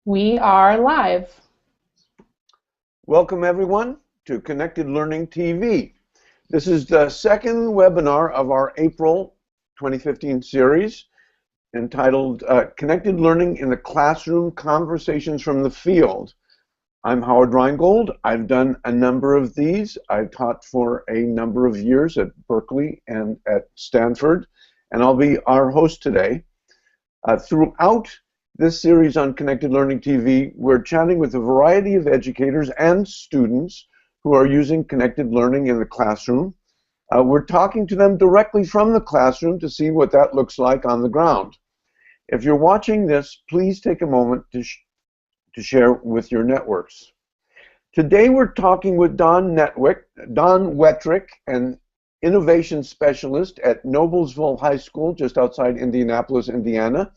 We are live. Welcome everyone to Connected Learning TV. This is the second webinar of our April 2015 series entitled Connected Learning in the Classroom, Conversations from the Field. I'm Howard Rheingold. I've done a number of these. I've taught for a number of years at Berkeley and at Stanford, and I'll be our host today. Throughout this series on Connected Learning TV, we're chatting with a variety of educators and students who are using connected learning in the classroom. We're talking to them directly from the classroom to see what that looks like on the ground. If you're watching this, please take a moment to share with your networks. Today we're talking with Don Wettrick, an innovation specialist at Noblesville High School just outside Indianapolis, Indiana.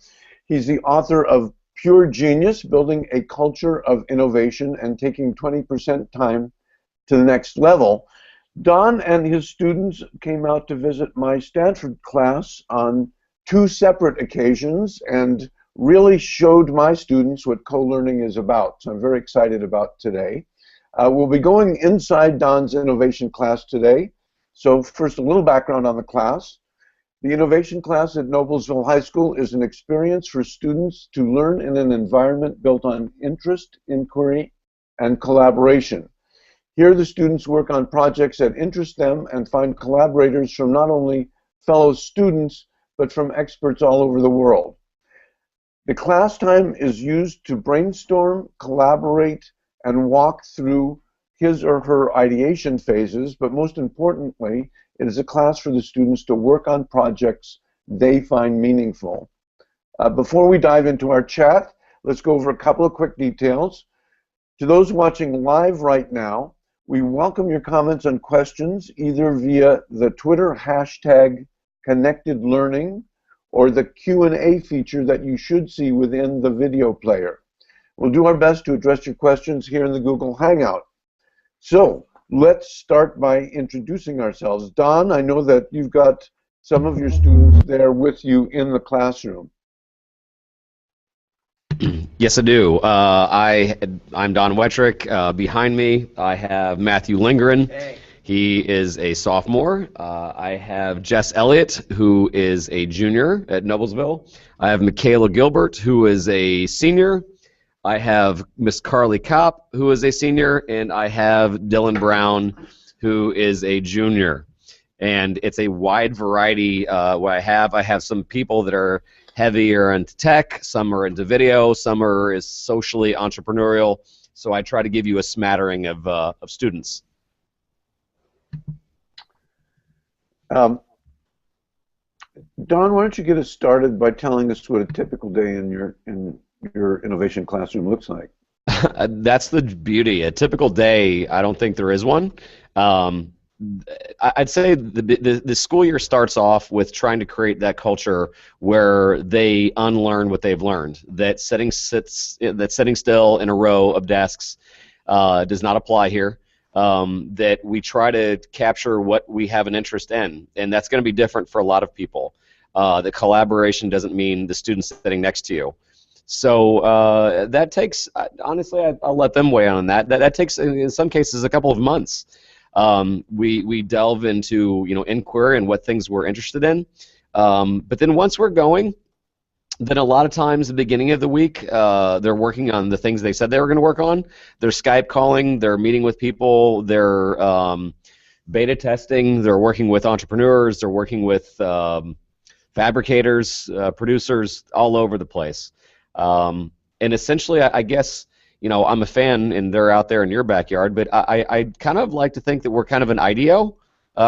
He's the author of Pure Genius, Building a Culture of Innovation and Taking 20% Time to the Next Level. Don and his students came out to visit my Stanford class on two separate occasions and really showed my students what co-learning is about. So I'm very excited about today. We'll be going inside Don's innovation class today. So first, a little background on the class. The innovation class at Noblesville High School is an experience for students to learn in an environment built on interest, inquiry, and collaboration. Here the students work on projects that interest them and find collaborators from not only fellow students, but from experts all over the world. The class time is used to brainstorm, collaborate, and walk through his or her ideation phases, but most importantly, it is a class for the students to work on projects they find meaningful. Before we dive into our chat, let's go over a couple of quick details. To those watching live right now, we welcome your comments and questions either via the Twitter hashtag #ConnectedLearning or the Q&A feature that you should see within the video player. We'll do our best to address your questions here in the Google Hangout. So let's start by introducing ourselves. Don, I know that you've got some of your students there with you in the classroom. Yes, I do. I'm Don Wettrick. Behind me, I have Matthew Lindgren. Hey. He is a sophomore. I have Jess Elliot, who is a junior at Noblesville. I have Michaela Gilbert, who is a senior. I have Miss Carly Kapp, who is a senior, and I have Dylan Brown, who is a junior. And it's a wide variety what I have. I have some people that are heavier into tech, some are into video, some are socially entrepreneurial. So I try to give you a smattering of students. Don, why don't you get us started by telling us what a typical day in your innovation classroom looks like? That's the beauty. A typical day, I don't think there is one. I'd say the school year starts off with trying to create that culture where they unlearn what they've learned. That sitting still in a row of desks does not apply here. That we try to capture what we have an interest in, and that's going to be different for a lot of people. The collaboration doesn't mean the student sitting next to you. So that takes, honestly, I'll let them weigh in on that. That takes, in some cases, a couple of months. We delve into inquiry and what things we're interested in. But then once we're going, then a lot of times at the beginning of the week, they're working on the things they said they were going to work on. They're Skype calling, they're meeting with people, they're beta testing, they're working with entrepreneurs, they're working with fabricators, producers, all over the place. And essentially, I guess, I'm a fan, and they're out there in your backyard, but I kind of like to think that we're kind of an IDEO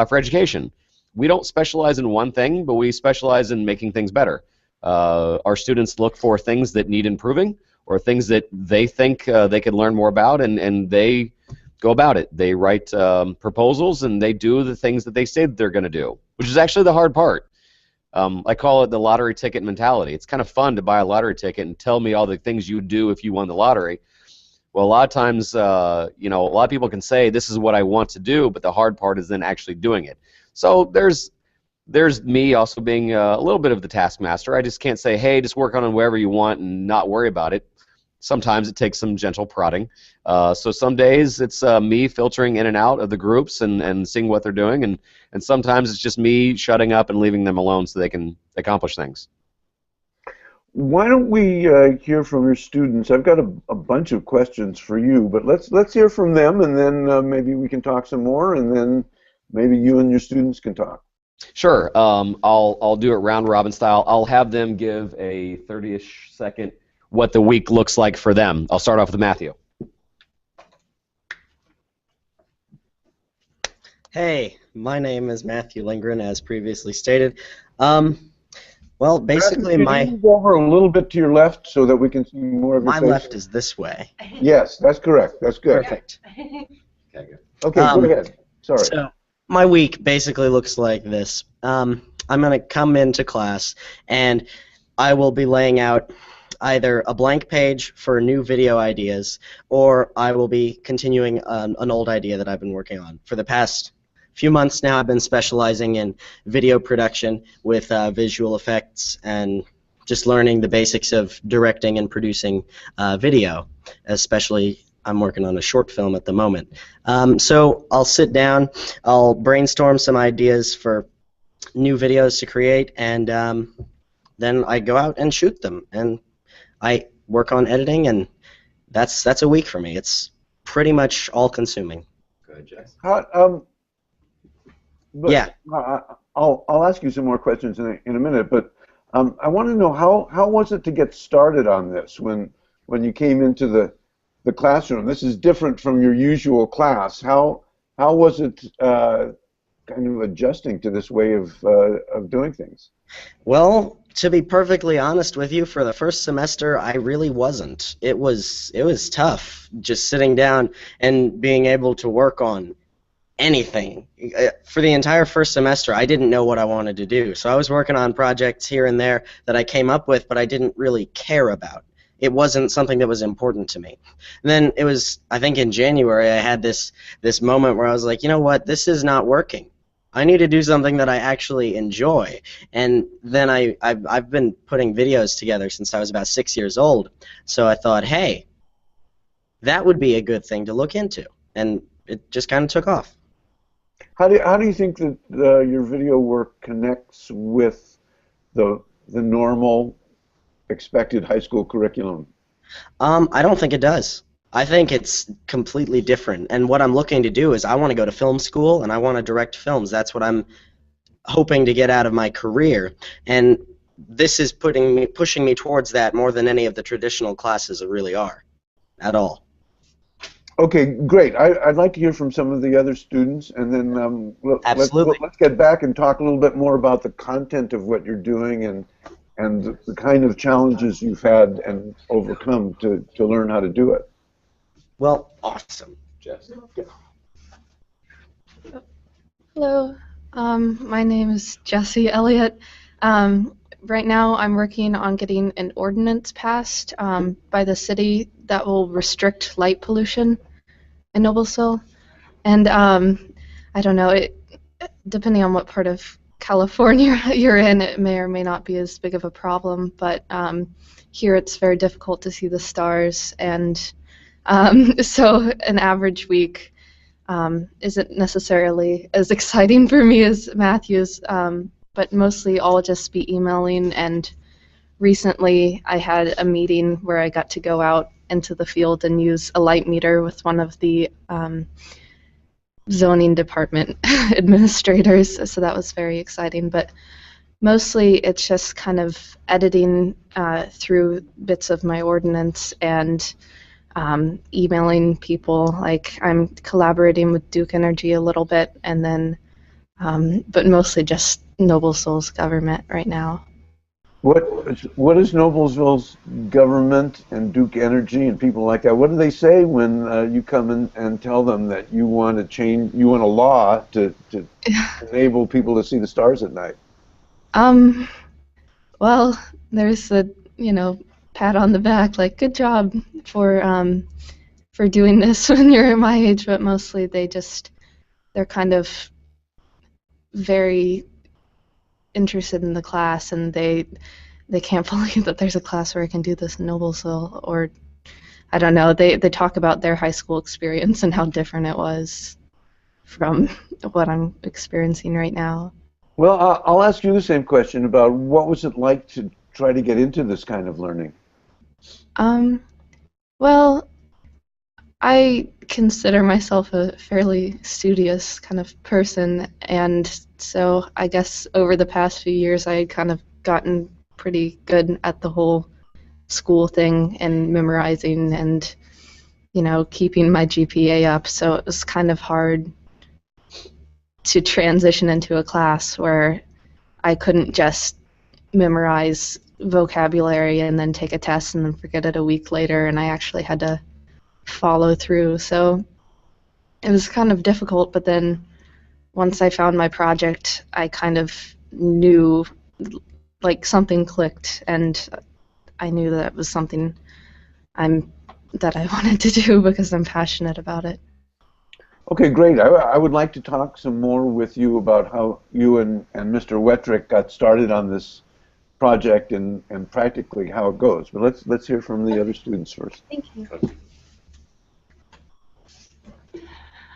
for education. We don't specialize in one thing, but we specialize in making things better. Our students look for things that need improving or things that they think they could learn more about, and they go about it. They write proposals, and they do the things that they say that they're going to do, which is actually the hard part. I call it the lottery ticket mentality. It's kind of fun to buy a lottery ticket and tell me all the things you would do if you won the lottery. Well, a lot of times, a lot of people can say, this is what I want to do, but the hard part is then actually doing it. So there's me also being a little bit of the taskmaster. I just can't say, hey, just work on it wherever you want and not worry about it. Sometimes it takes some gentle prodding. So some days it's me filtering in and out of the groups and seeing what they're doing, and sometimes it's just me shutting up and leaving them alone so they can accomplish things. Why don't we hear from your students? I've got a bunch of questions for you, but let's hear from them, and then maybe we can talk some more, and then maybe you and your students can talk. Sure. I'll do it round robin style. I'll have them give a 30-ish second what the week looks like for them. I'll start off with Matthew. Hey, my name is Matthew Lindgren, as previously stated. Well, basically, can you go over a little bit to your left so that we can see more of your face? My left is this way. Yes, that's correct. That's good. Perfect. Okay, good. Okay, go ahead. Sorry. So my week basically looks like this. I'm going to come into class, and I will be laying out either a blank page for new video ideas, or I will be continuing an old idea that I've been working on. For the past few months now, I've been specializing in video production with visual effects and just learning the basics of directing and producing video. Especially, I'm working on a short film at the moment. So I'll sit down, I'll brainstorm some ideas for new videos to create, and then I go out and shoot them. And I work on editing, and that's a week for me. It's pretty much all-consuming. Good, Jess. Yeah. I'll ask you some more questions in a minute, but I want to know how was it to get started on this when you came into the classroom? This is different from your usual class. How was it kind of adjusting to this way of doing things? Well, to be perfectly honest with you, for the first semester, I really wasn't. It was tough just sitting down and being able to work on anything. For the entire first semester, I didn't know what I wanted to do. So I was working on projects here and there that I came up with, but I didn't really care about. It wasn't something that was important to me. And then it was, I think in January, I had this moment where I was like, you know what, this is not working. I need to do something that I actually enjoy. And then I've been putting videos together since I was about 6 years old. So I thought, hey, that would be a good thing to look into. And it just kind of took off. How do you think that your video work connects with the normal expected high school curriculum? I don't think it does. I think it's completely different. And what I'm looking to do is I want to go to film school and I want to direct films. That's what I'm hoping to get out of my career. And this is pushing me towards that more than any of the traditional classes really are at all. Okay, great. I'd like to hear from some of the other students, and then Absolutely. let's get back and talk a little bit more about the content of what you're doing and the kind of challenges you've had and overcome to learn how to do it. Well, awesome. Jess. Hello, my name is Jessie Elliot. Right now I'm working on getting an ordinance passed by the city that will restrict light pollution in Noblesville. And I don't know, depending on what part of California you're in, it may or may not be as big of a problem, but here it's very difficult to see the stars, and so an average week isn't necessarily as exciting for me as Matthew's, but mostly I'll just be emailing, and recently I had a meeting where I got to go out into the field and use a light meter with one of the zoning department administrators, so that was very exciting. But mostly it's just kind of editing through bits of my ordinance and emailing people. Like, I'm collaborating with Duke Energy a little bit, and then but mostly just Noblesville's government right now. What is Noblesville's government and Duke Energy and people like that? What do they say when you come in and tell them that you want to change, you want a law to enable people to see the stars at night? Well, there's a pat on the back, like, good job for doing this when you're my age, but mostly they're kind of very interested in the class, and they can't believe that there's a class where I can do this in Noblesville, or I don't know, they talk about their high school experience and how different it was from what I'm experiencing right now. Well, I'll ask you the same question about what was it like to try to get into this kind of learning? Well, I consider myself a fairly studious kind of person, and so I guess over the past few years I had kind of gotten pretty good at the whole school thing and memorizing and, keeping my GPA up, so it was kind of hard to transition into a class where I couldn't just memorize vocabulary and then take a test and then forget it a week later, and I actually had to follow through. So it was kind of difficult, but then once I found my project, I kind of knew, like, something clicked, and I knew that it was something that I wanted to do because I'm passionate about it. Okay, great. I would like to talk some more with you about how you and Mr. Wettrick got started on this project and practically how it goes. But let's hear from the other students first. Thank you.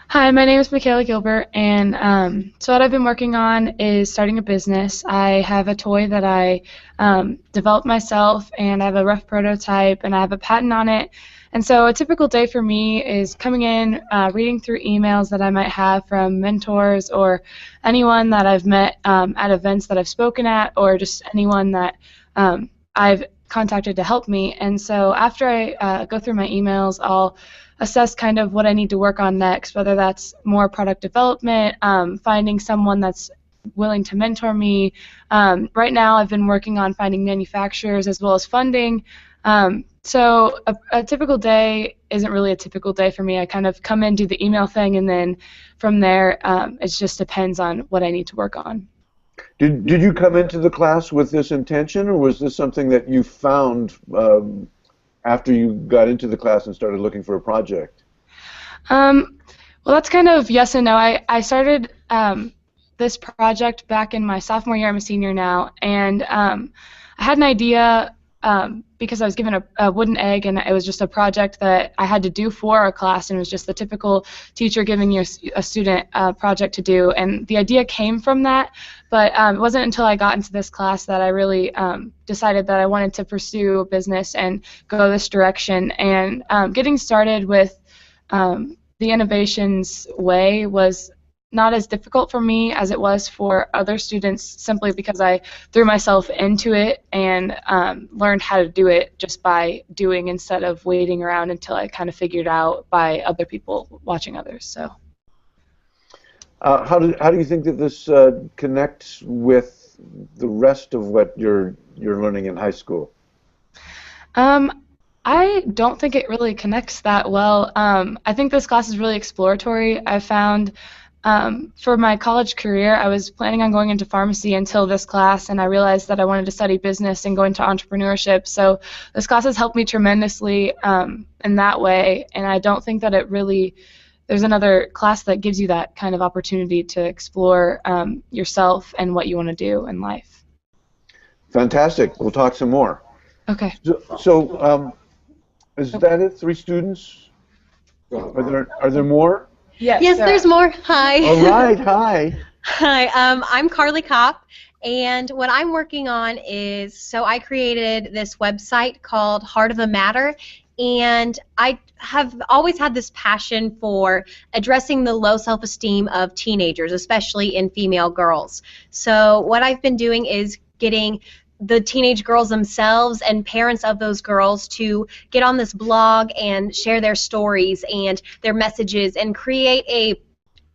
Hi, my name is Michaela Gilbert, and so what I've been working on is starting a business. I have a toy that I developed myself, and I have a rough prototype, and I have a patent on it. And so a typical day for me is coming in, reading through emails that I might have from mentors or anyone that I've met at events that I've spoken at, or just anyone that I've contacted to help me. And so after I go through my emails, I'll assess kind of what I need to work on next, whether that's more product development, finding someone that's willing to mentor me. Right now I've been working on finding manufacturers as well as funding. So a typical day isn't really a typical day for me. I kind of come in, do the email thing, and then from there it just depends on what I need to work on. Did you come into the class with this intention, or was this something that you found after you got into the class and started looking for a project? Well, that's kind of yes and no. I started this project back in my sophomore year. I'm a senior now, and I had an idea because I was given a wooden egg, and it was just a project that I had to do for a class, and it was just the typical teacher giving you a student a project to do, and the idea came from that, but it wasn't until I got into this class that I really decided that I wanted to pursue a business and go this direction, and getting started with the innovations way was not as difficult for me as it was for other students, simply because I threw myself into it and learned how to do it just by doing instead of waiting around until I kind of figured out by other people watching others. So, how do you think that this connects with the rest of what you're learning in high school? I don't think it really connects that well. I think this class is really exploratory. I found for my college career, I was planning on going into pharmacy until this class, and I realized that I wanted to study business and go into entrepreneurship. So this class has helped me tremendously in that way, and I don't think that there's another class that gives you that kind of opportunity to explore yourself and what you want to do in life. Fantastic. We'll talk some more. Okay. So is that it? 3 students? Are there more? Yes, there's more. Hi. All right. Hi. Hi. I'm Carly Kapp, and what I'm working on is, so I created this website called Heart of the Matter, and I have always had this passion for addressing the low self-esteem of teenagers, especially in female girls. So what I've been doing is getting the teenage girls themselves and parents of those girls to get on this blog and share their stories and their messages and create a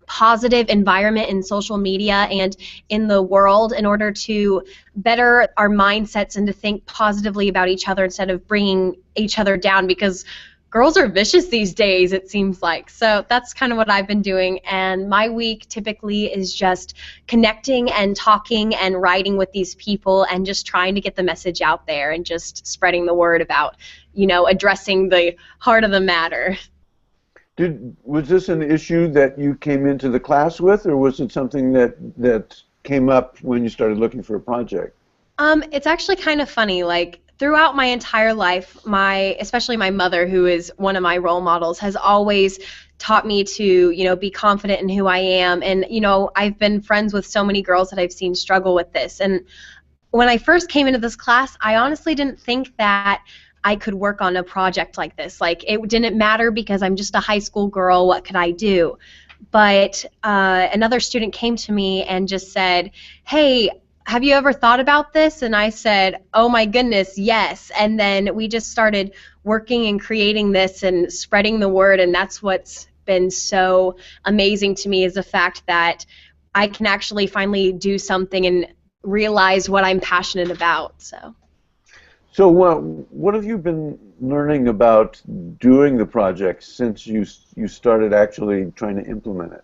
positive environment in social media and in the world in order to better our mindsets and to think positively about each other instead of bringing each other down, because girls are vicious these days, it seems like. So that's kind of what I've been doing, and my week typically is just connecting and talking and writing with these people and just trying to get the message out there and just spreading the word about, addressing the heart of the matter. Was this an issue that you came into the class with, or was it something that came up when you started looking for a project? It's actually kind of funny. Like, throughout my entire life, especially my mother, who is one of my role models, has always taught me to, be confident in who I am. And, I've been friends with so many girls that I've seen struggle with this. And when I first came into this class, I honestly didn't think that I could work on a project like this. Like, it didn't matter because I'm just a high school girl. What could I do? But another student came to me and just said, hey, have you ever thought about this? And I said, oh my goodness, yes. And then we just started working and creating this and spreading the word, and that's what's been so amazing to me, is the fact that I can actually finally do something and realize what I'm passionate about. So what have you been learning about doing the project since you started actually trying to implement it?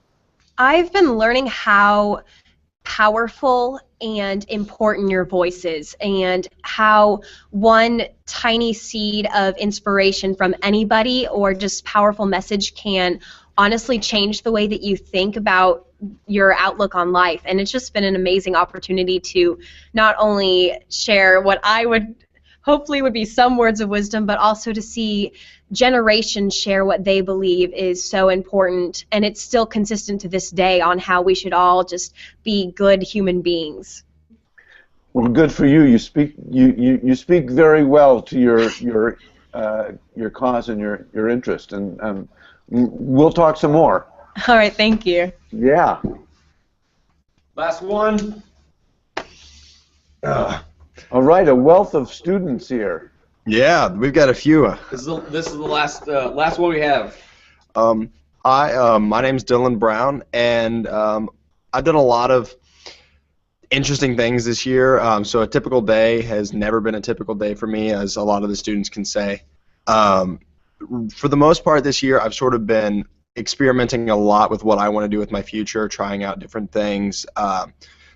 I've been learning how powerful and important your voice is, and how one tiny seed of inspiration from anybody or just powerful message can honestly change the way that you think about your outlook on life. And it's just been an amazing opportunity to not only share what I would hopefully would be some words of wisdom, but also to see generations share what they believe is so important, and it's still consistent to this day on how we should all just be good human beings. Well, good for you. You speak very well to your cause and your interest, and we'll talk some more. All right, thank you. Yeah. Last one. All right, a wealth of students here. Yeah, we've got a few. This is the last one we have. My name's Dylan Brown, and I've done a lot of interesting things this year. So a typical day has never been a typical day for me, as a lot of the students can say. For the most part this year, I've sort of been experimenting a lot with what I want to do with my future, trying out different things.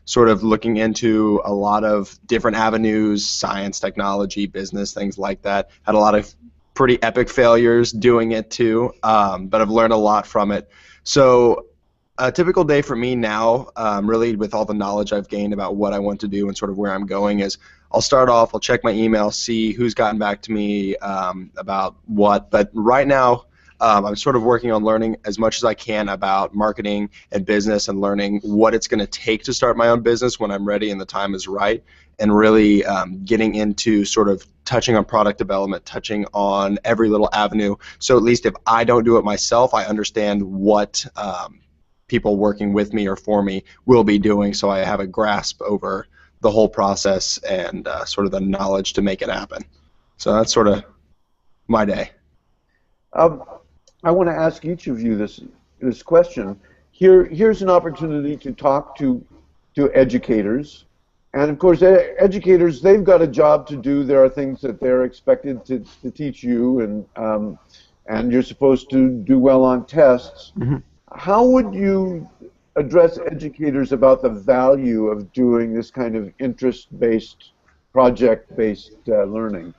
Sort of looking into a lot of different avenues, science, technology, business, things like that. Had a lot of pretty epic failures doing it too, but I've learned a lot from it. So a typical day for me now, really with all the knowledge I've gained about what I want to do and sort of where I'm going, is I'll start off, I'll check my email, see who's gotten back to me about what, but right now I'm sort of working on learning as much as I can about marketing and business, and learning what it's going to take to start my own business when I'm ready and the time is right, and really getting into sort of touching on product development, touching on every little avenue, so at least if I don't do it myself, I understand what people working with me or for me will be doing, so I have a grasp over the whole process and sort of the knowledge to make it happen. So that's sort of my day. I want to ask each of you this question. Here's an opportunity to talk to educators, and of course, educators, they've got a job to do. There are things that they're expected to teach you, and you're supposed to do well on tests. Mm-hmm. How would you address educators about the value of doing this kind of interest-based, project-based learning?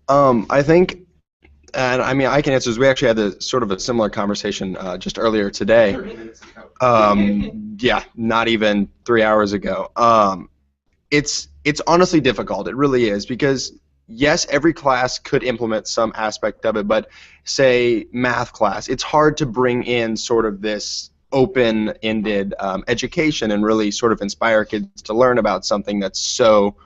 I think. And I mean, I can answer this. We actually had sort of a similar conversation just earlier today. Yeah, not even 3 hours ago. It's honestly difficult. It really is, because yes, every class could implement some aspect of it, but say math class, it's hard to bring in sort of this open-ended education and really sort of inspire kids to learn about something that's so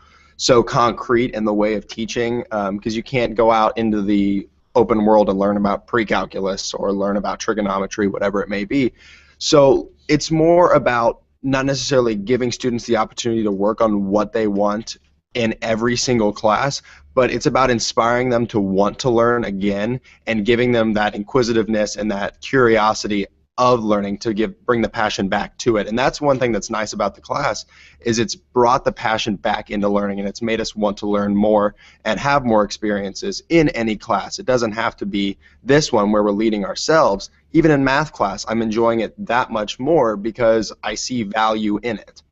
concrete in the way of teaching, because you can't go out into the open world and learn about pre-calculus or learn about trigonometry, whatever it may be. So it's more about not necessarily giving students the opportunity to work on what they want in every single class, but it's about inspiring them to want to learn again and giving them that inquisitiveness and that curiosity of learning to bring the passion back to it. And that's one thing that's nice about the class, is it's brought the passion back into learning, and it's made us want to learn more and have more experiences in any class. It doesn't have to be this one where we're leading ourselves. Even in math class, I'm enjoying it that much more because I see value in it.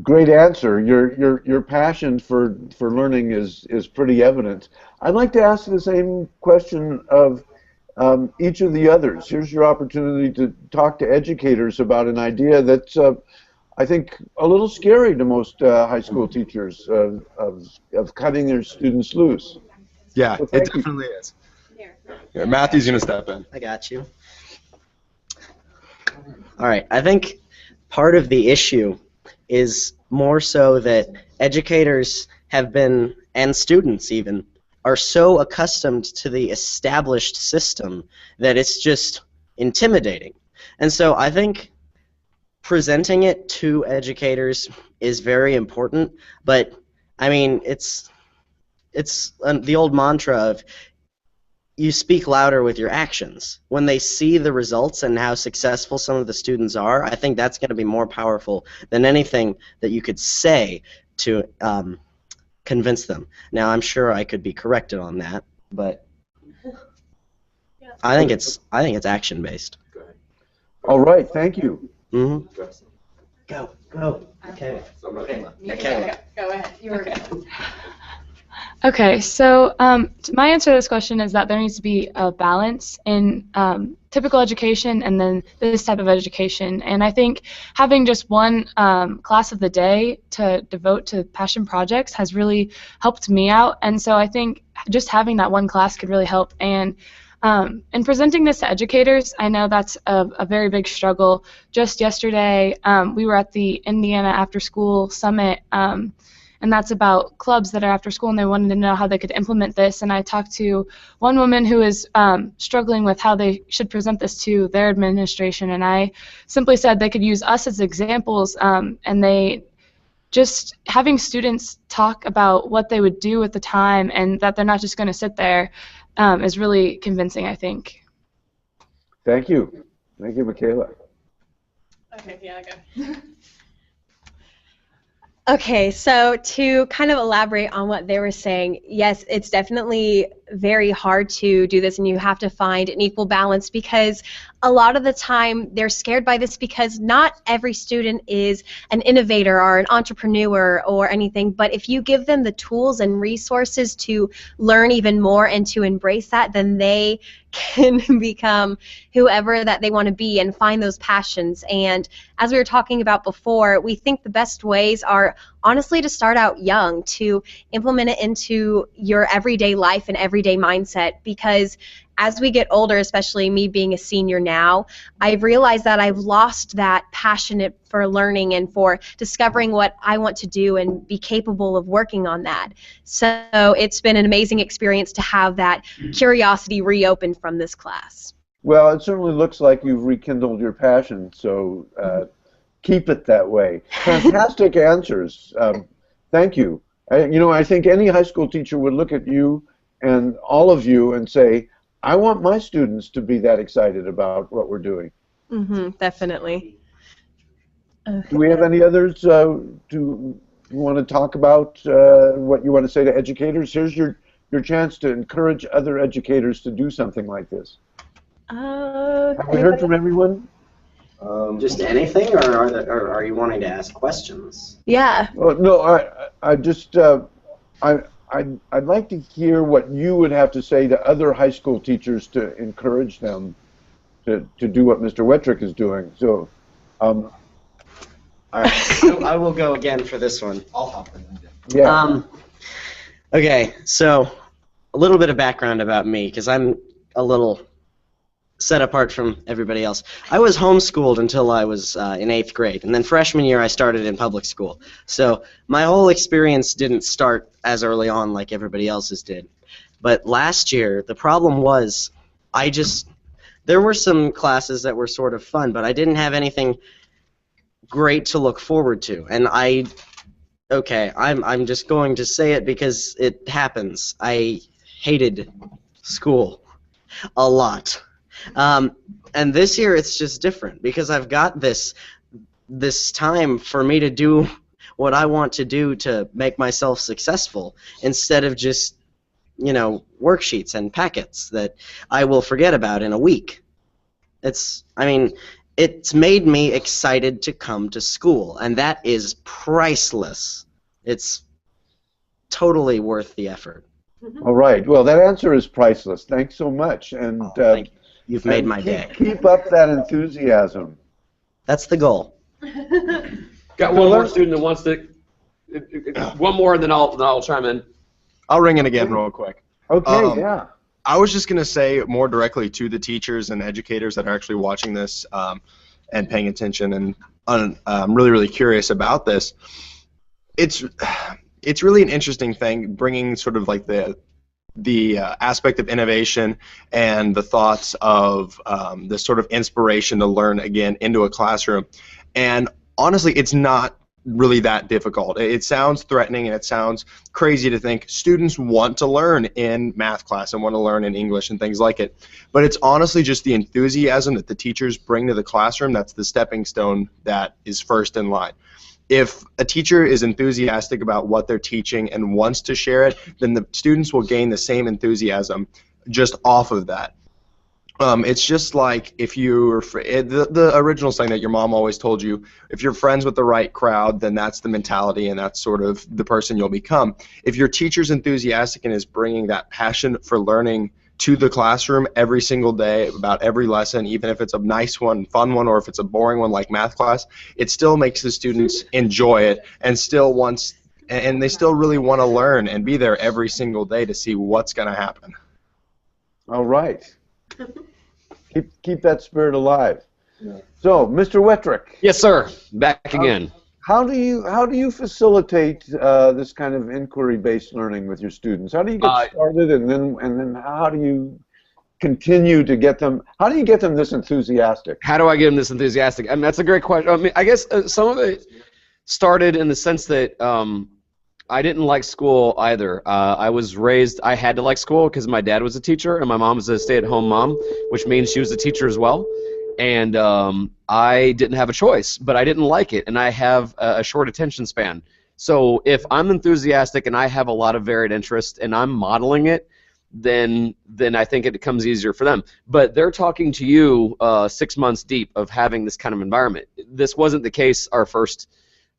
Great answer. Your passion for learning is pretty evident. I'd like to ask the same question of each of the others. Here's your opportunity to talk to educators about an idea that's I think, a little scary to most high school teachers of cutting their students loose. Yeah, So it thank you. definitely is. Here, Matthew's going to step in. I got you. All right. I think part of the issue is more so that educators have been, and students even, are so accustomed to the established system that it's just intimidating. And so I think presenting it to educators is very important, but I mean, it's the old mantra of you speak louder with your actions. When they see the results and how successful some of the students are, I think that's going to be more powerful than anything that you could say to convince them. Now, I'm sure I could be corrected on that, but I think it's action-based. All right, thank you. Mm-hmm. Go. Okay. Okay. Go ahead. You were good. Okay, so my answer to this question is that there needs to be a balance in typical education and then this type of education. And I think having just one class of the day to devote to passion projects has really helped me out. And so I think just having that one class could really help. And in presenting this to educators, I know that's a very big struggle. Just yesterday, we were at the Indiana After School Summit, and that's about clubs that are after school, and they wanted to know how they could implement this. And I talked to one woman who is struggling with how they should present this to their administration, and I simply said they could use us as examples, and they just having students talk about what they would do with the time and that they're not just going to sit there is really convincing, I think. Thank you. Thank you, Michaela. Okay, yeah, go. Okay, so to kind of elaborate on what they were saying, yes, it's definitely very hard to do this, and you have to find an equal balance because a lot of the time they're scared by this because not every student is an innovator or an entrepreneur or anything, but if you give them the tools and resources to learn even more and to embrace that, then they can become whoever that they want to be and find those passions. And as we were talking about before, we think the best ways are honestly to start out young, to implement it into your everyday life and everyday mindset, because as we get older, especially me being a senior now, I've realized that I've lost that passion for learning and for discovering what I want to do and be capable of working on that. So it's been an amazing experience to have that curiosity reopened from this class. Well, it certainly looks like you've rekindled your passion, so keep it that way. Fantastic answers. Thank you. I think any high school teacher would look at you and all of you and say, I want my students to be that excited about what we're doing. Definitely. Do we have any others you want to talk about what you want to say to educators? Here's your chance to encourage other educators to do something like this. Have we heard from everyone? Just anything, or are you wanting to ask questions? Yeah. Well, no, I'd like to hear what you would have to say to other high school teachers to encourage them to do what Mr. Wettrick is doing. So, all right, I will go again for this one. I'll hop in. yeah. Okay, so a little bit of background about me, because I'm a little set apart from everybody else. I was homeschooled until I was in 8th grade, and then freshman year I started in public school. So my whole experience didn't start as early on like everybody else's did. But last year, the problem was there were some classes that were sort of fun, but I didn't have anything great to look forward to. And I'm just going to say it because it happens. I hated school a lot. And this year it's just different because I've got this time for me to do what I want to do to make myself successful instead of just, worksheets and packets that I will forget about in a week. It's made me excited to come to school, and that is priceless. It's totally worth the effort. All right. Well, that answer is priceless. Thanks so much. And thank you. You've made my day. Keep up that enthusiasm. That's the goal. Got one more student that wants to. One more, and then I'll chime in. I'll ring in again real quick. Okay, yeah. I was just going to say more directly to the teachers and educators that are actually watching this and paying attention, and I'm really, really curious about this. It's really an interesting thing, bringing sort of like the aspect of innovation and the thoughts of this sort of inspiration to learn again into a classroom. And honestly, it's not really that difficult. It sounds threatening and it sounds crazy to think students want to learn in math class and want to learn in English and things like it. But it's honestly just the enthusiasm that the teachers bring to the classroom that's the stepping stone that is first in line. If a teacher is enthusiastic about what they're teaching and wants to share it, then the students will gain the same enthusiasm just off of that. It's just like if you're the original saying that your mom always told you, if you're friends with the right crowd, then that's the mentality and that's sort of the person you'll become. If your teacher's enthusiastic and is bringing that passion for learning to the classroom every single day about every lesson, even if it's a nice one, fun one, or if it's a boring one like math class, it still makes the students enjoy it and they still really want to learn and be there every single day to see what's going to happen. All right. Keep that spirit alive. Yeah. So, Mr. Wettrick. Yes, sir. Back again. How do you facilitate this kind of inquiry-based learning with your students? How do you get started, and then how do you continue to get them? How do you get them this enthusiastic? How do I get them this enthusiastic? I mean, that's a great question. I mean, I guess some of it started in the sense that I didn't like school either. I was raised, I had to like school because my dad was a teacher and my mom was a stay-at-home mom, which means she was a teacher as well. And I didn't have a choice, but I didn't like it, and I have a short attention span. So if I'm enthusiastic and I have a lot of varied interest and I'm modeling it, then I think it becomes easier for them. But they're talking to you 6 months deep of having this kind of environment. This wasn't the case our first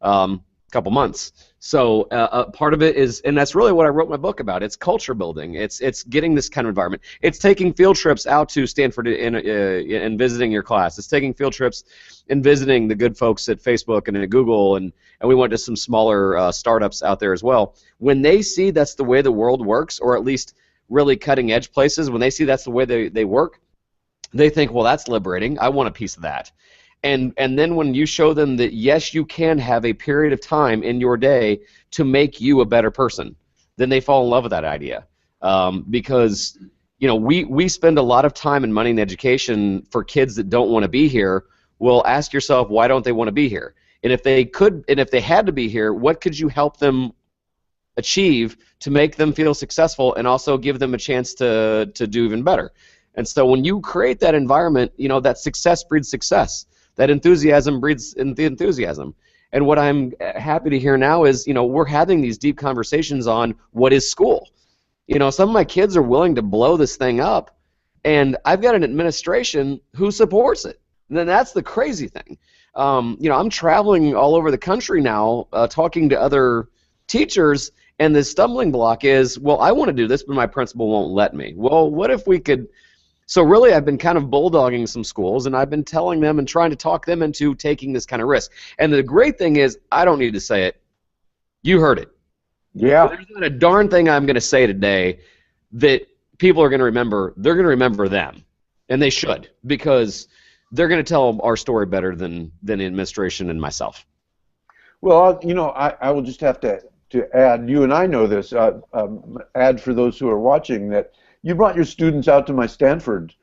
couple months. So part of it is, and that's really what I wrote my book about. It's culture building. It's getting this kind of environment. It's taking field trips out to Stanford and visiting your class. It's taking field trips and visiting the good folks at Facebook and at Google, and we went to some smaller startups out there as well. When they see that's the way the world works, or at least really cutting edge places, when they see that's the way they work, they think, well, that's liberating. I want a piece of that. And then when you show them that, yes, you can have a period of time in your day to make you a better person, then they fall in love with that idea. Because, you know, we spend a lot of time and money in education for kids that don't want to be here. Well, ask yourself, why don't they want to be here? And if they could, and if they had to be here, what could you help them achieve to make them feel successful and also give them a chance to do even better? And so when you create that environment, you know, that success breeds success. That enthusiasm breeds enthusiasm. And what I'm happy to hear now is, you know, we're having these deep conversations on what is school. You know, some of my kids are willing to blow this thing up, and I've got an administration who supports it. And then that's the crazy thing. You know, I'm traveling all over the country now talking to other teachers, and the stumbling block is, well, I want to do this, but my principal won't let me. Well, what if we could... So really, I've been kind of bulldogging some schools, and I've been telling them and trying to talk them into taking this kind of risk. And the great thing is, I don't need to say it. You heard it. Yeah. There's not a darn thing I'm going to say today that people are going to remember. They're going to remember them, and they should, because they're going to tell our story better than the administration and myself. Well, you know, I will just have to add, you and I know this, add for those who are watching, that you brought your students out to my Stanford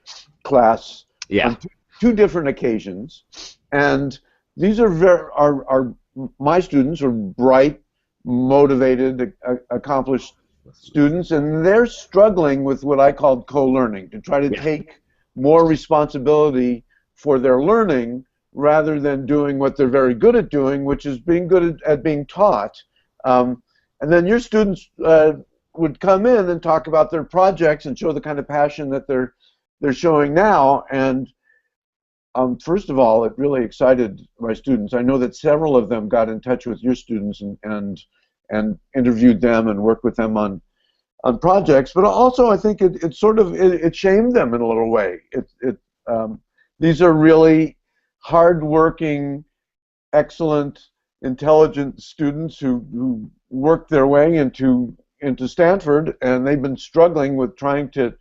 class on two different occasions, and these are my students are bright, motivated, accomplished students, and they're struggling with what I called co-learning, to try to take more responsibility for their learning rather than doing what they're very good at doing, which is being good at being taught. And then your students would come in and talk about their projects and show the kind of passion that they're showing now. And first of all, it really excited my students. I know that several of them got in touch with your students and interviewed them and worked with them on projects. But also, I think it shamed them in a little way. These are really hardworking, excellent intelligent students who worked their way into Stanford, and they've been struggling with trying to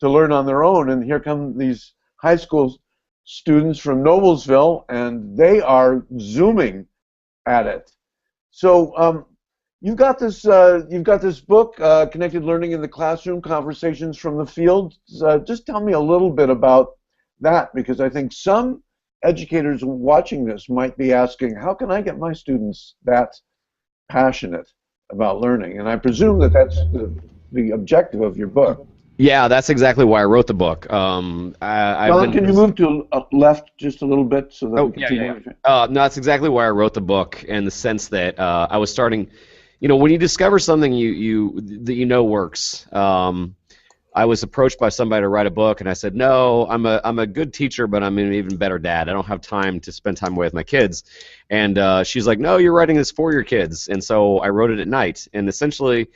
learn on their own. And here come these high school students from Noblesville, and they are zooming at it. So you've got this book, Connected Learning in the Classroom: Conversations from the Field. Just tell me a little bit about that, because I think some educators watching this might be asking, how can I get my students that passionate about learning? And I presume that that's the objective of your book. Yeah, that's exactly why I wrote the book. John, can you move to left just a little bit so that we can see more? No, that's exactly why I wrote the book, in the sense that I was starting, when you discover something that you know works. I was approached by somebody to write a book, and I said, no, I'm a good teacher, but I'm an even better dad. I don't have time to spend time away with my kids. And she's like, no, you're writing this for your kids. And so I wrote it at night. And essentially,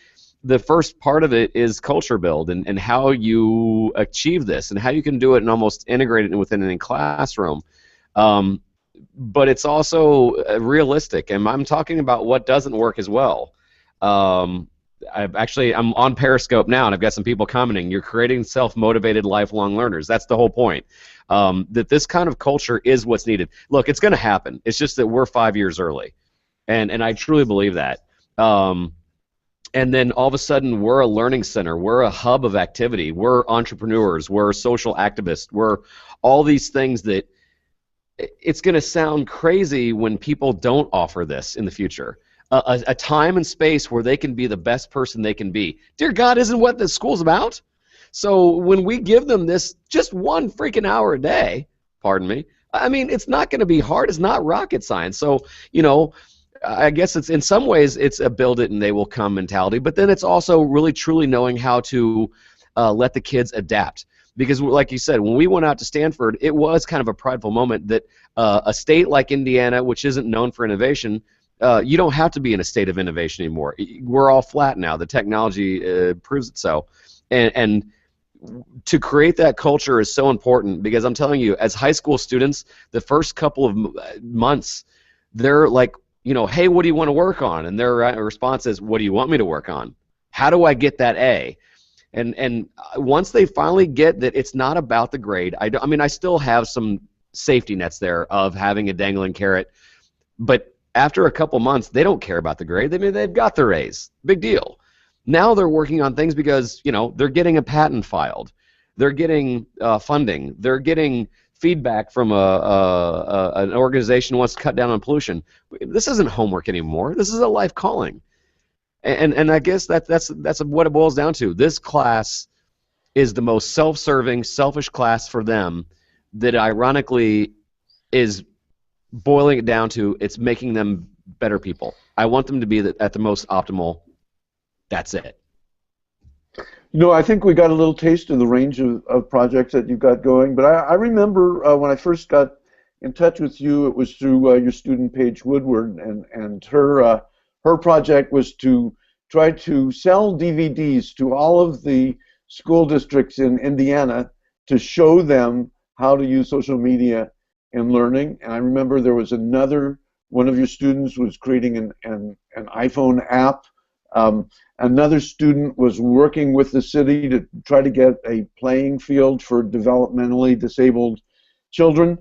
the first part of it is culture build and how you achieve this and how you can do it and almost integrate it within any classroom. But it's also realistic, and I'm talking about what doesn't work as well. I'm on Periscope now, and I've got some people commenting, you're creating self-motivated lifelong learners. That's the whole point. That this kind of culture is what's needed. Look, it's going to happen. It's just that we're 5 years early, and I truly believe that. And then all of a sudden, we're a learning center. We're a hub of activity. We're entrepreneurs. We're social activists. We're all these things that it's going to sound crazy when people don't offer this in the future. A time and space where they can be the best person they can be. Dear God, isn't what the school's about? So when we give them this just 1 freaking hour a day, pardon me, I mean, it's not going to be hard. It's not rocket science. So, I guess it's in some ways it's a build it and they will come mentality, but then it's also really truly knowing how to let the kids adapt. Because like you said, when we went out to Stanford, it was kind of a prideful moment that a state like Indiana, which isn't known for innovation, you don't have to be in a state of innovation anymore. We're all flat now. The technology proves it so. And to create that culture is so important, because I'm telling you, as high school students, the first couple of months, they're like, hey, what do you want to work on? And their response is, what do you want me to work on? How do I get that A? And once they finally get that it's not about the grade, I mean, I still have some safety nets there of having a dangling carrot, but after a couple months, they don't care about the grade. They've got their A's. Big deal. Now they're working on things because, they're getting a patent filed. They're getting funding. They're getting feedback from an organization who wants to cut down on pollution. This isn't homework anymore. This is a life calling. And I guess that's what it boils down to. This class is the most self-serving, selfish class for them that ironically is boiling it down to it's making them better people. I want them to be at the most optimal. That's it. I think we got a little taste of the range of projects that you've got going, but I remember when I first got in touch with you, it was through your student Paige Woodward, and her project was to try to sell DVDs to all of the school districts in Indiana to show them how to use social media in learning. And I remember there was one of your students was creating an iPhone app. Another student was working with the city to try to get a playing field for developmentally disabled children.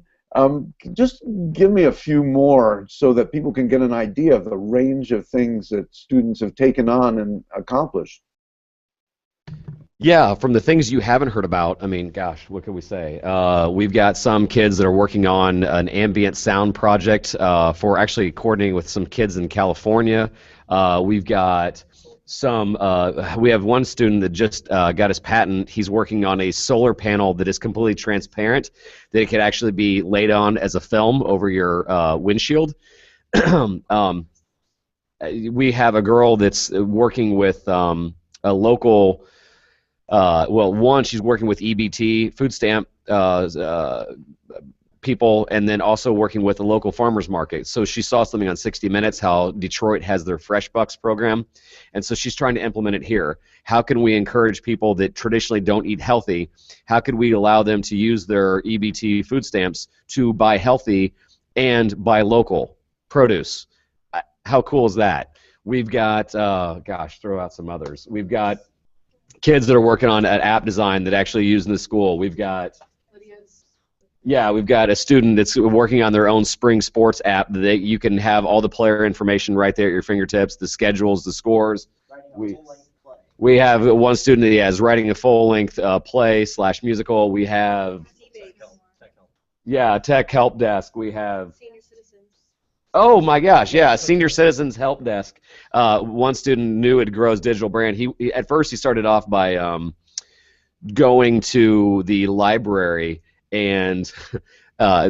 Just give me a few more so that people can get an idea of the range of things that students have taken on and accomplished. Yeah, from the things you haven't heard about, I mean, gosh, what can we say? We've got some kids that are working on an ambient sound project for actually coordinating with some kids in California. We've got we have one student that just got his patent. He's working on a solar panel that is completely transparent, that it could actually be laid on as a film over your windshield. We have a girl that's working with a local, she's working with EBT, food stamp people, and then also working with a local farmers market. So she saw something on 60 Minutes, how Detroit has their Fresh Bucks program, and so she's trying to implement it here. How can we encourage people that traditionally don't eat healthy? How could we allow them to use their EBT food stamps to buy healthy and buy local produce? How cool is that? We've got, gosh, throw out some others. We've got kids that are working on an app design that actually use in the school. We've got, yeah, we've got a student that's working on their own spring sports app that you can have all the player information right there at your fingertips, the schedules, the scores. We have one student that is writing a full-length play/musical. We have, yeah, tech help desk. We have, oh my gosh, yeah, senior citizens help desk. One student knew it grows digital brand. At first he started off by going to the library and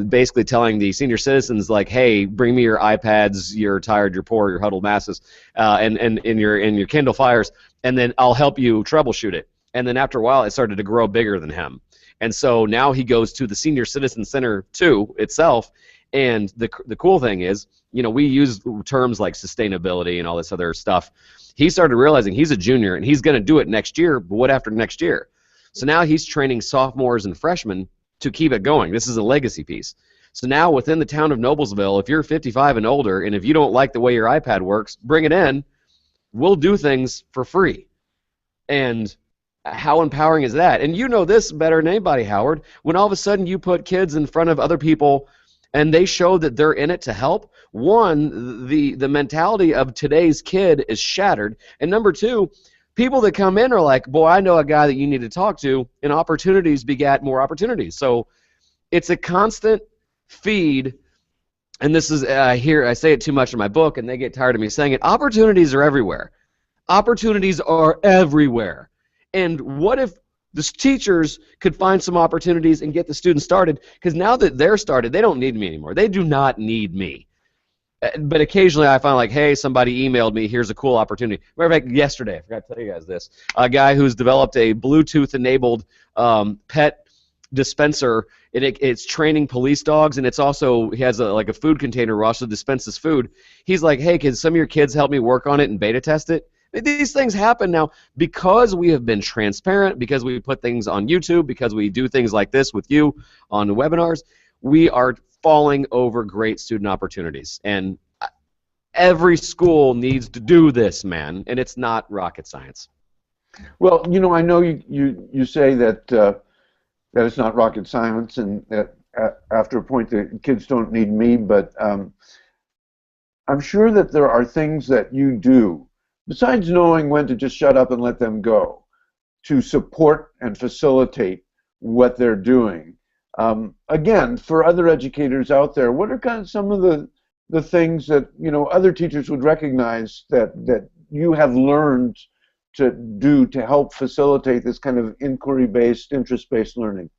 basically telling the senior citizens, like, hey, bring me your iPads, you're tired, you're poor, you're huddled masses, and your Kindle Fires, and then I'll help you troubleshoot it. And then after a while, it started to grow bigger than him. And so now he goes to the Senior Citizen Center too itself. And the cool thing is, you know, we use terms like sustainability and all this other stuff. He started realizing he's a junior and he's going to do it next year, but what after next year? So now he's training sophomores and freshmen to keep it going. This is a legacy piece. So now within the town of Noblesville, if you're 55 and older and if you don't like the way your iPad works, bring it in. We'll do things for free. And how empowering is that? And you know this better than anybody, Howard. When all of a sudden you put kids in front of other people and they show that they're in it to help, one, the mentality of today's kid is shattered. And number two, people that come in are like, boy, I know a guy that you need to talk to, and opportunities begat more opportunities. So it's a constant feed, and this is, I say it too much in my book, and they get tired of me saying it, opportunities are everywhere. Opportunities are everywhere. And what if the teachers could find some opportunities and get the students started? Because now that they're started, they don't need me anymore. They do not need me. But occasionally I find, like, hey, somebody emailed me, here's a cool opportunity. Matter of fact, yesterday, I forgot to tell you guys this, a guy who's developed a Bluetooth-enabled pet dispenser, and it's training police dogs, and it's also, he has like a food container where also dispenses food. He's like, hey, can some of your kids help me work on it and beta test it? These things happen now because we have been transparent, because we put things on YouTube, because we do things like this with you on the webinars. We are falling over great student opportunities, and every school needs to do this, man, and it's not rocket science. Well, you know, I know you say that that it's not rocket science, and that after a point the kids don't need me, but I'm sure that there are things that you do besides knowing when to just shut up and let them go to support and facilitate what they're doing. Again, for other educators out there, what are kind of some of the things that, you know, other teachers would recognize that you have learned to do to help facilitate this kind of inquiry-based, interest-based learning?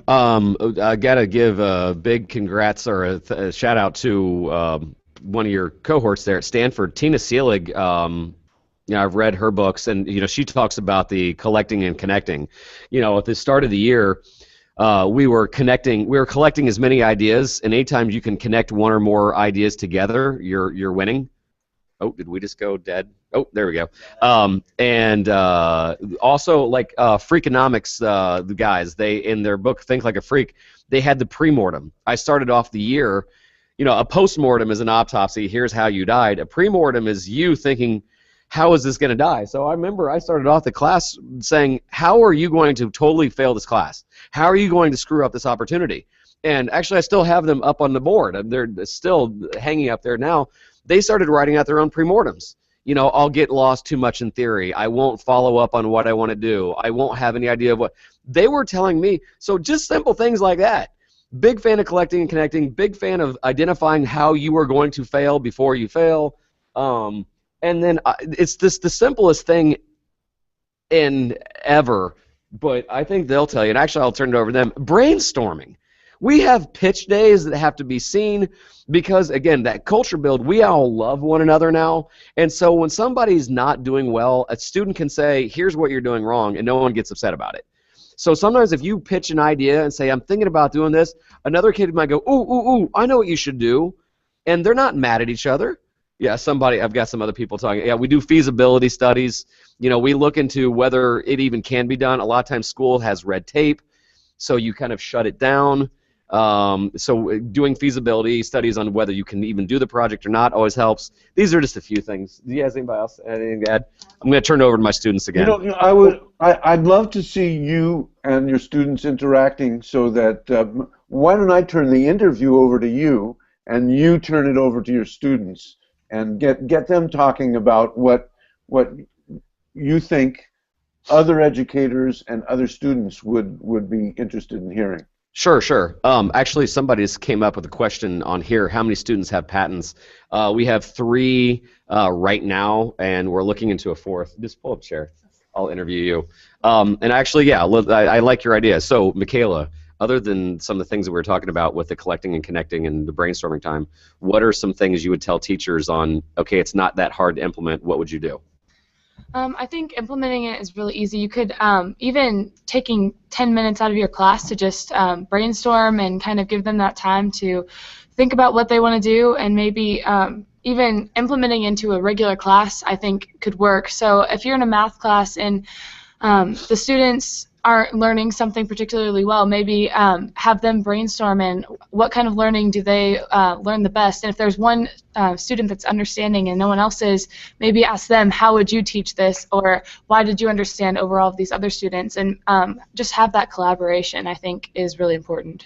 I gotta give a big congrats or a shout out to one of your cohorts there at Stanford, Tina Seelig. You know, I've read her books, and you know, she talks about the collecting and connecting. You know, at the start of the year, we were collecting as many ideas, and anytime you can connect one or more ideas together, you're winning. Oh, did we just go dead? Oh, there we go. And also, like Freakonomics, the guys, they in their book Think Like a Freak, they had the premortem. I started off the year, you know, a postmortem is an autopsy. Here's how you died. A premortem is you thinking, how is this going to die? So I remember I started off the class saying, how are you going to totally fail this class? How are you going to screw up this opportunity? And actually, I still have them up on the board. They're still hanging up there now. They started writing out their own premortems. You know, I'll get lost too much in theory. I won't follow up on what I want to do. I won't have any idea of what. They were telling me. So just simple things like that. Big fan of collecting and connecting. Big fan of identifying how you are going to fail before you fail. And then it's just the simplest thing in ever. But I think they'll tell you, and actually I'll turn it over to them, brainstorming. We have pitch days that have to be seen because, again, that culture build, we all love one another now. And so when somebody's not doing well, a student can say, here's what you're doing wrong, and no one gets upset about it. So sometimes if you pitch an idea and say, I'm thinking about doing this, another kid might go, ooh, I know what you should do. And they're not mad at each other. Yeah, I've got some other people talking. Yeah, we do feasibility studies. You know, we look into whether it even can be done. A lot of times school has red tape, so you kind of shut it down. So doing feasibility studies on whether you can even do the project or not always helps. These are just a few things. Do you guys anybody else anything to add? I'm going to turn it over to my students again. I'd love to see you and your students interacting, so that why don't I turn the interview over to you and you turn it over to your students and get them talking about what you think other educators and other students would be interested in hearing. Sure. Actually, somebody just came up with a question on here. How many students have patents? We have 3 right now, and we're looking into a 4th. Just pull up a chair. I'll interview you. And actually, yeah, I like your idea. So, Michaela, other than some of the things that we were talking about with the collecting and connecting and the brainstorming time, what are some things you would tell teachers on, okay, it's not that hard to implement, what would you do? I think implementing it is really easy. You could even taking 10 minutes out of your class to just brainstorm and kind of give them that time to think about what they want to do, and maybe even implementing into a regular class I think could work. So if you're in a math class and the students aren't learning something particularly well, maybe have them brainstorm and what kind of learning do they learn the best. And if there's one student that's understanding and no one else is, maybe ask them, how would you teach this, or why did you understand over all of these other students? And just have that collaboration, I think, is really important.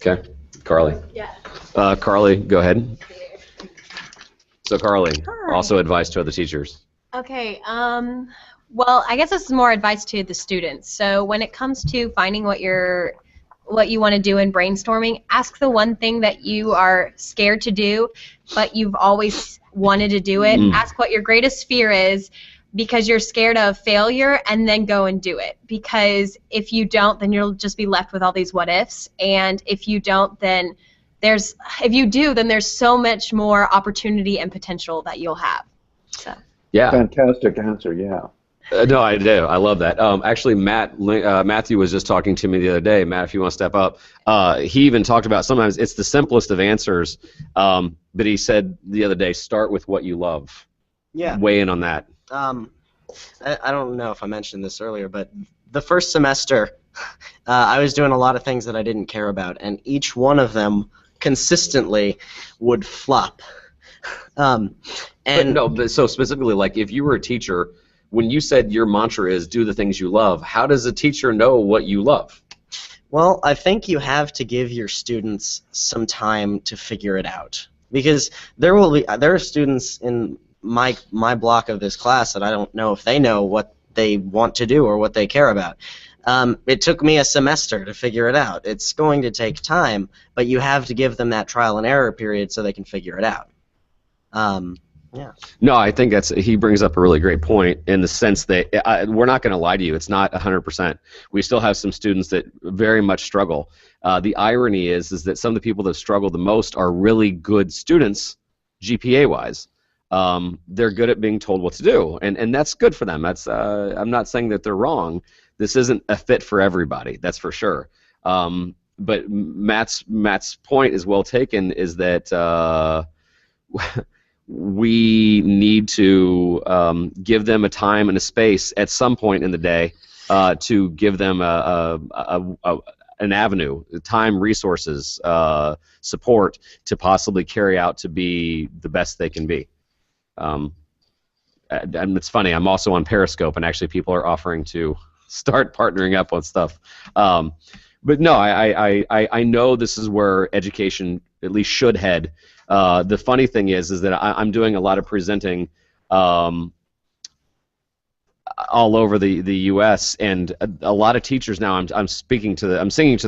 Okay, Carly. Yeah. Carly, go ahead. So Carly, Hi. also advice to other teachers. Okay. Well, I guess this is more advice to the students. So when it comes to finding what you want to do in brainstorming, ask the one thing that you are scared to do, but you've always wanted to do it. Ask what your greatest fear is, because you're scared of failure, and then go and do it. Because if you don't, then you'll just be left with all these what ifs. And if you don't, then if you do, then there's so much more opportunity and potential that you'll have. So. Yeah. Fantastic answer. Yeah. No, I do. I love that. Actually, Matthew was just talking to me the other day. Matt, if you want to step up, he even talked about sometimes it's the simplest of answers, but he said the other day, start with what you love. Yeah. Weigh in on that. I don't know if I mentioned this earlier, but the first semester, I was doing a lot of things that I didn't care about, and each one of them consistently would flop. But so specifically, like if you were a teacher, when you said your mantra is do the things you love, how does a teacher know what you love? Well, I think you have to give your students some time to figure it out, because there are students in my block of this class that I don't know if they know what they want to do or what they care about. It took me a semester to figure it out. It's going to take time, but you have to give them that trial and error period so they can figure it out. Yeah. No, I think he brings up a really great point in the sense that we're not going to lie to you. It's not 100%. We still have some students that very much struggle. The irony is that some of the people that struggle the most are really good students, GPA-wise. They're good at being told what to do, and that's good for them. I'm not saying that they're wrong. This isn't a fit for everybody, that's for sure. But Matt's point is well taken, is that we need to give them a time and a space at some point in the day to give them an avenue, time, resources, support to possibly carry out to be the best they can be. And it's funny, I'm also on Periscope, and actually people are offering to start partnering up on stuff. But no, I know this is where education at least should head. The funny thing is that I'm doing a lot of presenting all over the U.S. and a lot of teachers now I'm singing to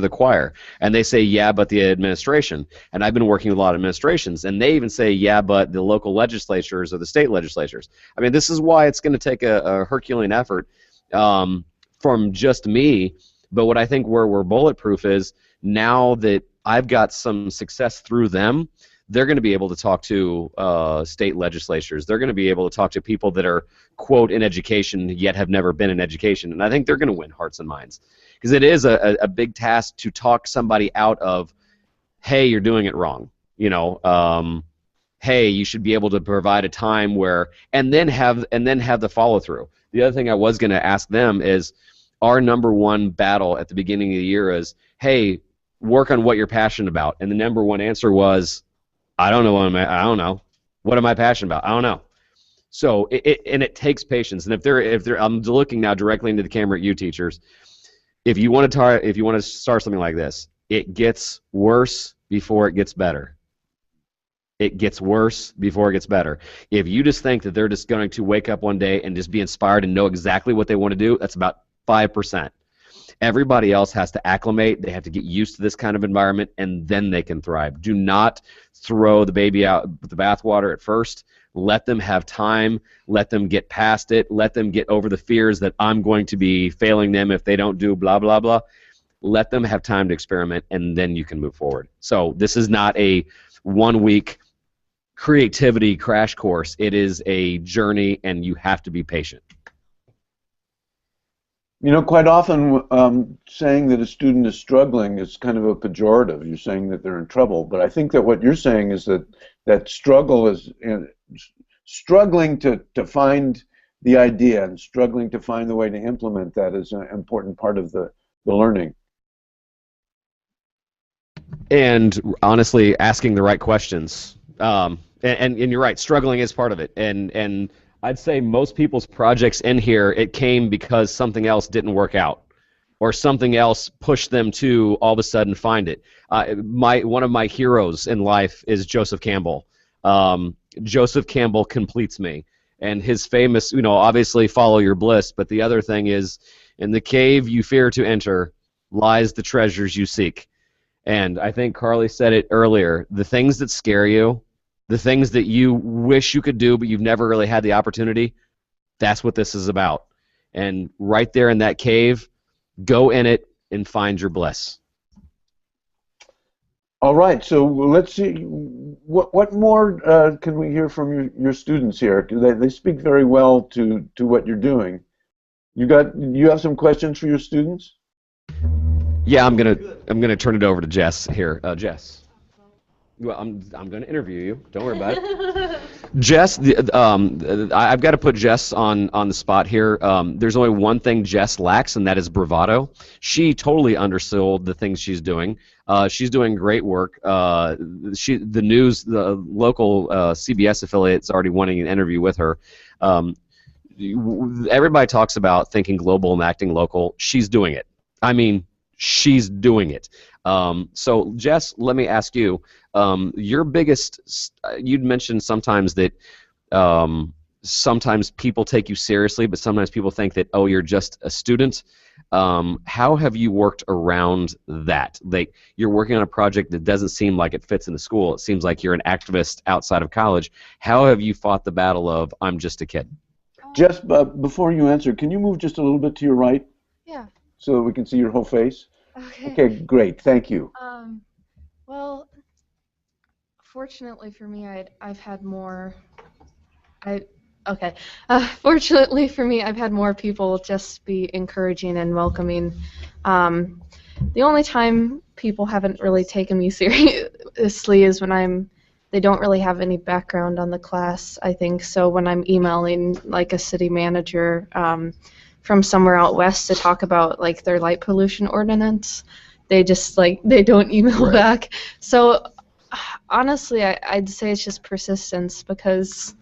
the choir, and they say, yeah, but the administration. And I've been working with a lot of administrations, and they even say, yeah, but the local legislatures or the state legislatures. I mean, this is why it's going to take a Herculean effort from just me. But what I think where we're bulletproof is, now that I've got some success through them, they're going to be able to talk to state legislatures. They're going to be able to talk to people that are, quote, in education yet have never been in education. And I think they're going to win hearts and minds. Because it is a big task to talk somebody out of, hey, you're doing it wrong. You know, hey, you should be able to provide a time where, and then have the follow through. The other thing I was going to ask them is, our #1 battle at the beginning of the year is, hey, work on what you're passionate about. And the #1 answer was, I don't know. I don't know. What am I passionate about? I don't know. So it takes patience. And if they're I'm looking now directly into the camera at you teachers. If you want to start something like this, it gets worse before it gets better. It gets worse before it gets better. If you just think that they're just going to wake up one day and just be inspired and know exactly what they want to do, that's about 5%. Everybody else has to acclimate. They have to get used to this kind of environment, and then they can thrive. Do not throw the baby out with the bathwater at first. Let them have time. Let them get past it. Let them get over the fears that I'm going to be failing them if they don't do blah, blah, blah. Let them have time to experiment, and then you can move forward. So this is not a 1-week creativity crash course. It is a journey, and you have to be patient. You know, quite often saying that a student is struggling is kind of a pejorative. You're saying that they're in trouble. But I think that what you're saying is that struggle is struggling to find the idea and struggling to find the way to implement that is an important part of the learning. And honestly, asking the right questions. And you're right, struggling is part of it. And I'd say most people's projects in here, it came because something else didn't work out, or something else pushed them to all of a sudden find it. One of my heroes in life is Joseph Campbell. Joseph Campbell completes me. And his famous, obviously follow your bliss, but the other thing is, in the cave you fear to enter lies the treasures you seek. And I think Carly said it earlier, the things that scare you, the things that you wish you could do but you've never really had the opportunity, that's what this is about. And right there in that cave, go in it and find your bliss. All right, so let's see, what more can we hear from your students here? They speak very well to what you're doing. You have some questions for your students? Yeah, I'm gonna turn it over to Jess here. Jess. Well, I'm going to interview you. Don't worry about it. Jess, I've got to put Jess on the spot here. There's only one thing Jess lacks, and that is bravado. She totally undersold the things she's doing. She's doing great work. The local CBS affiliate is already wanting an interview with her. Everybody talks about thinking global and acting local. She's doing it. I mean, she's doing it. So Jess, let me ask you, your biggest, you'd mentioned sometimes that sometimes people take you seriously, but sometimes people think that, oh, you're just a student. How have you worked around that? Like, you're working on a project that doesn't seem like it fits in the school. It seems like you're an activist outside of college. How have you fought the battle of, I'm just a kid? Jess, before you answer, can you move just a little bit to your right? Yeah. So that we can see your whole face? Okay. Okay, great. Thank you. Well, fortunately for me, I've had more. Fortunately for me, I've had more people just be encouraging and welcoming. The only time people haven't really taken me seriously is when they don't really have any background on the class, I think. So when I'm emailing like a city manager from somewhere out west to talk about like their light pollution ordinance, they just they don't email back. So honestly, I'd say it's just persistence, because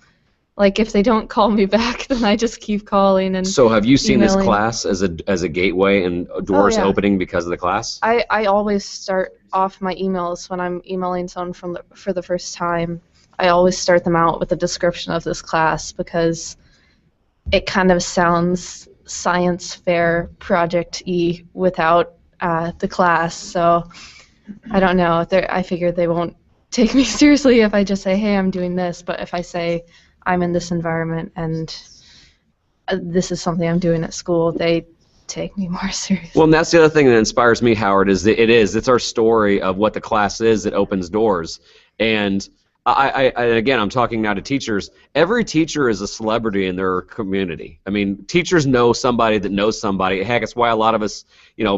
like if they don't call me back, then I just keep calling and. So have you seen emailing. This class as a gateway and doors opening because of the class? I always start off my emails when I'm emailing someone for the first time. I always start them out with a description of this class, because it kind of sounds science fair project-y without the class. So I don't know. I figure they won't take me seriously if I just say, hey, I'm doing this. But if I say I'm in this environment and this is something I'm doing at school, they take me more seriously. Well, and that's the other thing that inspires me, Howard, is that it's our story of what the class is that opens doors. And again, I'm talking now to teachers. Every teacher is a celebrity in their community. I mean, teachers know somebody that knows somebody. Heck, it's why a lot of us,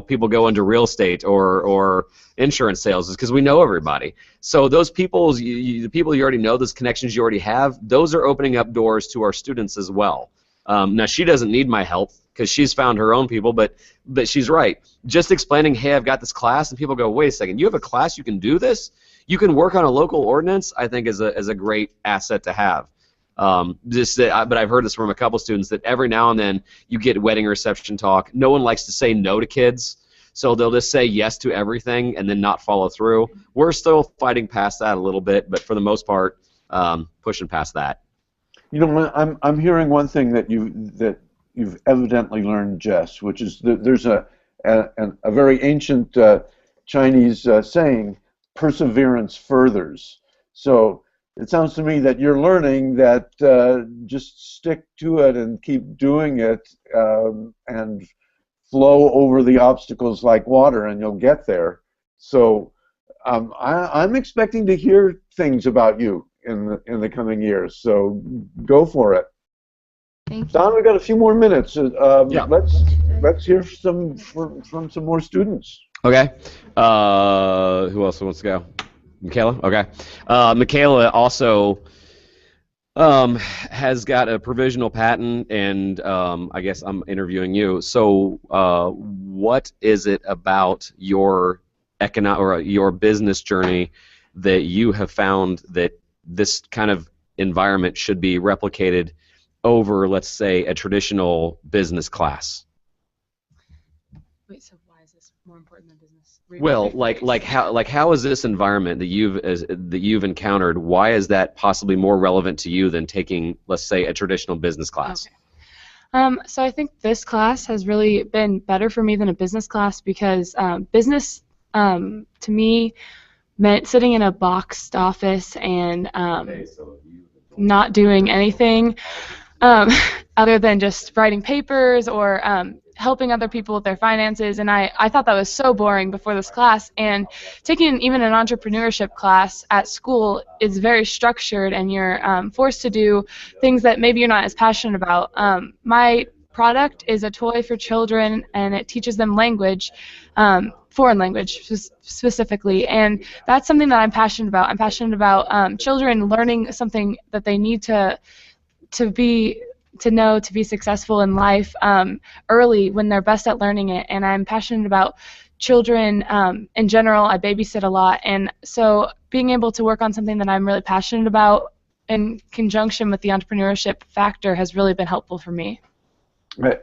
people go into real estate or insurance sales, is because we know everybody. So those people, the people you already know, those connections you already have, those are opening up doors to our students as well. Now, she doesn't need my help because she's found her own people, but she's right. Just explaining, hey, I've got this class, and people go, wait a second, you have a class, you can do this? You can work on a local ordinance, I think is a great asset to have. But I've heard this from a couple students that every now and then you get wedding reception talk. No one likes to say no to kids, so they'll just say yes to everything and then not follow through. We're still fighting past that a little bit, but for the most part, pushing past that. You know, I'm hearing one thing that you've evidently learned, Jess, which is that there's a very ancient Chinese saying, perseverance furthers. So it sounds to me that you're learning that just stick to it and keep doing it and flow over the obstacles like water, and you'll get there. So I'm expecting to hear things about you in the coming years. So go for it. Thank you. Don, we've got a few more minutes. Yeah. Let's hear from some more students. Okay. Who else wants to go? Michaela? Okay. Michaela also has got a provisional patent, and I guess I'm interviewing you. So what is it about your your business journey that you have found that this kind of environment should be replicated over, let's say, a traditional business class? Wait, so why is this more important than business? Well, how is this environment that you've encountered? Why is that possibly more relevant to you than taking, let's say, a traditional business class? Okay. So I think this class has really been better for me than a business class because business, to me, meant sitting in a boxed office and not doing anything other than just writing papers or helping other people with their finances, and I thought that was so boring before this class. And taking even an entrepreneurship class at school is very structured, and you're forced to do things that maybe you're not as passionate about. My product is a toy for children, and it teaches them language, foreign language specifically, and that's something that I'm passionate about. I'm passionate about children learning something that they need to know to be successful in life early when they're best at learning it. And I'm passionate about children in general. I babysit a lot, and so being able to work on something that I'm really passionate about in conjunction with the entrepreneurship factor has really been helpful for me.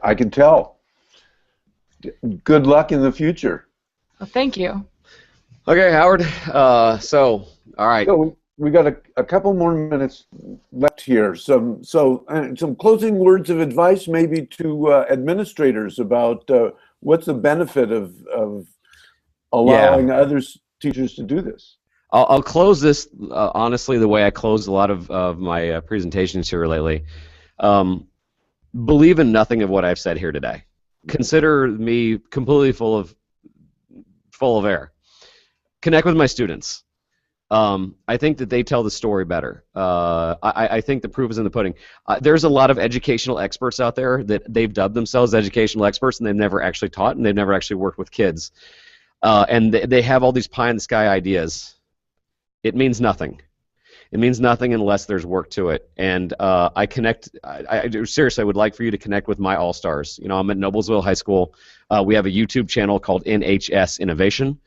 I can tell. Good luck in the future. Well, thank you. Okay, Howard. All right. So we got a couple more minutes left here. Some closing words of advice, maybe to administrators about what's the benefit of allowing other teachers to do this. I'll close this honestly the way I closed a lot of my presentations here lately. Believe in nothing of what I've said here today. Consider me completely full of air. Connect with my students. I think that they tell the story better. I think the proof is in the pudding. There's a lot of educational experts out there that they've dubbed themselves educational experts, and they've never actually taught, and they've never actually worked with kids. And they have all these pie-in-the-sky ideas. It means nothing. It means nothing unless there's work to it. And I seriously, I would like for you to connect with my all-stars. You know, I'm at Noblesville High School. We have a YouTube channel called NHS Innovation.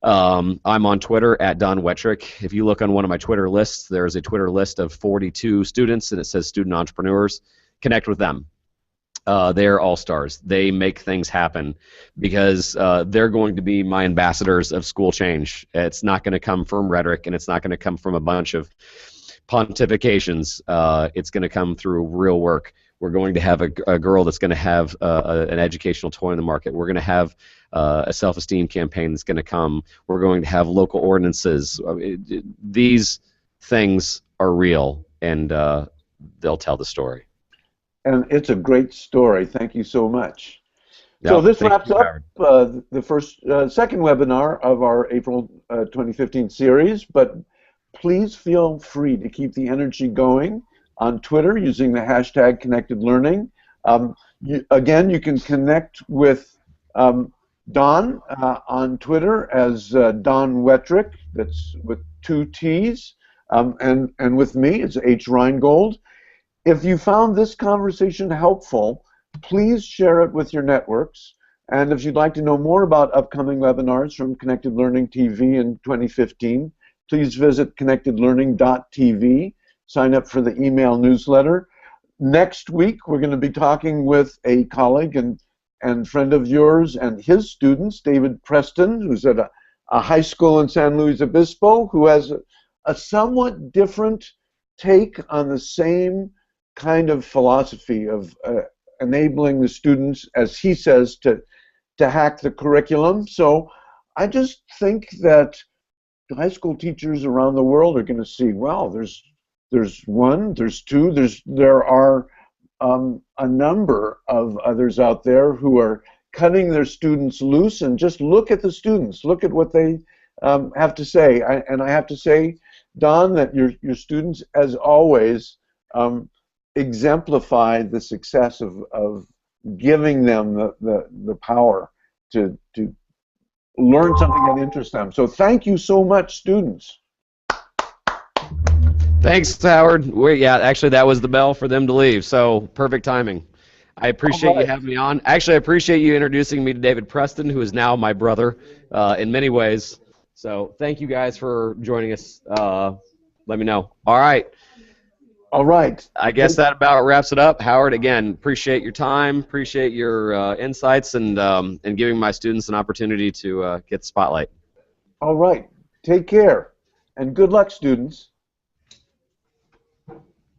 I'm on Twitter at Don Wettrick. If you look on one of my Twitter lists, there's a Twitter list of 42 students, and it says student entrepreneurs. Connect with them. They're all-stars. They make things happen because they're going to be my ambassadors of school change. It's not going to come from rhetoric, and it's not going to come from a bunch of pontifications. It's going to come through real work. We're going to have a girl that's going to have an educational toy in the market. We're going to have a self-esteem campaign that's going to come. We're going to have local ordinances. These things are real, and they'll tell the story. And it's a great story. Thank you so much. Yep, so this wraps you, up the second webinar of our April 2015 series, but please feel free to keep the energy going on Twitter using the hashtag #ConnectedLearning. Again, you can connect with Don on Twitter as Don Wettrick, that's with 2 T's, and with me, it's H. Rheingold. If you found this conversation helpful, please share it with your networks. And if you'd like to know more about upcoming webinars from Connected Learning TV in 2015, please visit connectedlearning.tv. Sign up for the email newsletter. Next week, we're going to be talking with a colleague and friend of yours and his students, David Preston, who's at a high school in San Luis Obispo, who has a somewhat different take on the same kind of philosophy of enabling the students, as he says, to hack the curriculum. So I just think that high school teachers around the world are going to see, well, there's one, there's two, there are a number of others out there who are cutting their students loose, and just look at the students, look at what they have to say. And I have to say, Don, that your students, as always, exemplify the success of giving them the power to learn something that interests them. So thank you so much, students. Thanks, Howard. Yeah, actually, that was the bell for them to leave, so perfect timing. I appreciate you having me on. Actually, I appreciate you introducing me to David Preston, who is now my brother in many ways. So thank you guys for joining us. Let me know. All right. All right. I guess that about wraps it up. Howard, again, appreciate your time, appreciate your insights, and giving my students an opportunity to get the spotlight. All right. Take care, and good luck, students.